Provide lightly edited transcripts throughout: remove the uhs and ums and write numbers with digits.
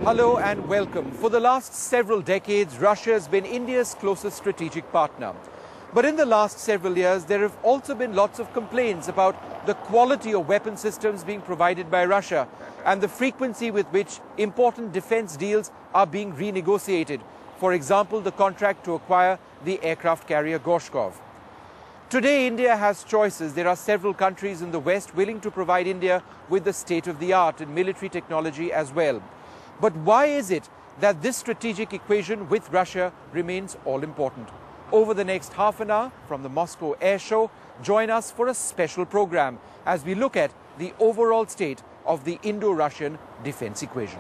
Hello and welcome. For the last several decades, Russia has been India's closest strategic partner. But in the last several years, there have also been lots of complaints about the quality of weapon systems being provided by Russia and the frequency with which important defense deals are being renegotiated. For example, the contract to acquire the aircraft carrier Gorshkov. Today, India has choices. There are several countries in the West willing to provide India with the state-of-the-art in military technology as well. But why is it that this strategic equation with Russia remains all-important? Over the next half an hour from the Moscow Air Show, join us for a special program as we look at the overall state of the Indo-Russian defense equation.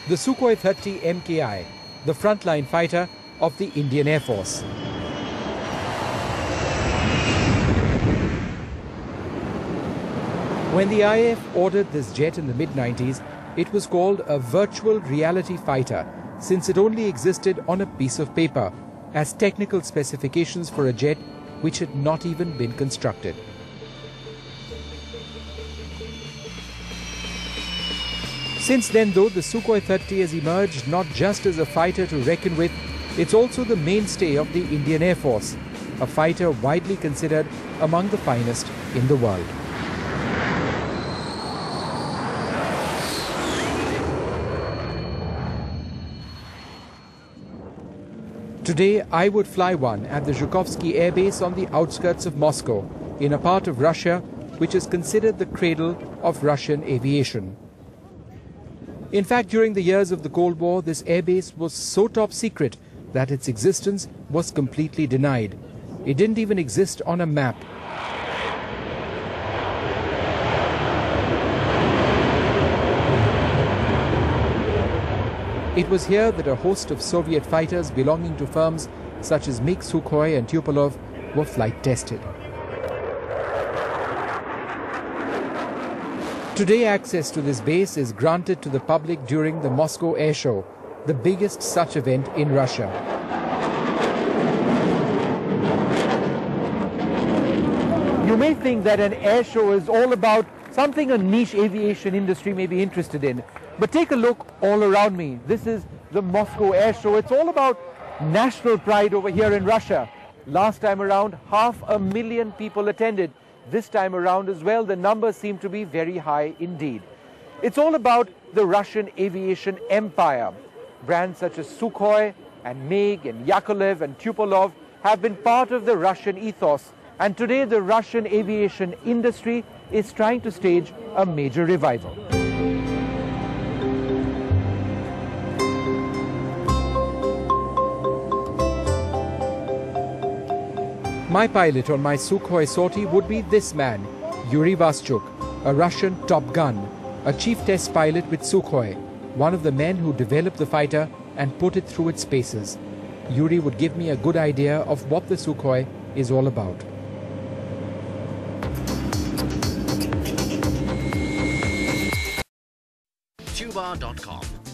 The Sukhoi 30 MKI, the frontline fighter of the Indian Air Force. When the IAF ordered this jet in the mid-90s, it was called a virtual reality fighter, since it only existed on a piece of paper as technical specifications for a jet which had not even been constructed. Since then, though, the Sukhoi 30 has emerged not just as a fighter to reckon with, it's also the mainstay of the Indian Air Force, a fighter widely considered among the finest in the world. Today, I would fly one at the Zhukovsky Air Base on the outskirts of Moscow, in a part of Russia which is considered the cradle of Russian aviation. In fact, during the years of the Cold War, this airbase was so top secret that its existence was completely denied. It didn't even exist on a map. It was here that a host of Soviet fighters belonging to firms such as MiG, Sukhoi and Tupolev were flight tested. Today, access to this base is granted to the public during the Moscow Air Show, the biggest such event in Russia. You may think that an air show is all about something a niche aviation industry may be interested in. But take a look all around me. This is the Moscow Air Show. It's all about national pride over here in Russia. Last time around, 500,000 people attended. This time around as well, the numbers seem to be very high indeed. It's all about the Russian aviation empire. Brands such as Sukhoi and MiG and Yakolev and Tupolev have been part of the Russian ethos. And today the Russian aviation industry is trying to stage a major revival. My pilot on my Sukhoi sortie would be this man, Yuri Vaschuk, a Russian Top Gun, a chief test pilot with Sukhoi, one of the men who developed the fighter and put it through its paces. Yuri would give me a good idea of what the Sukhoi is all about. Tuba.com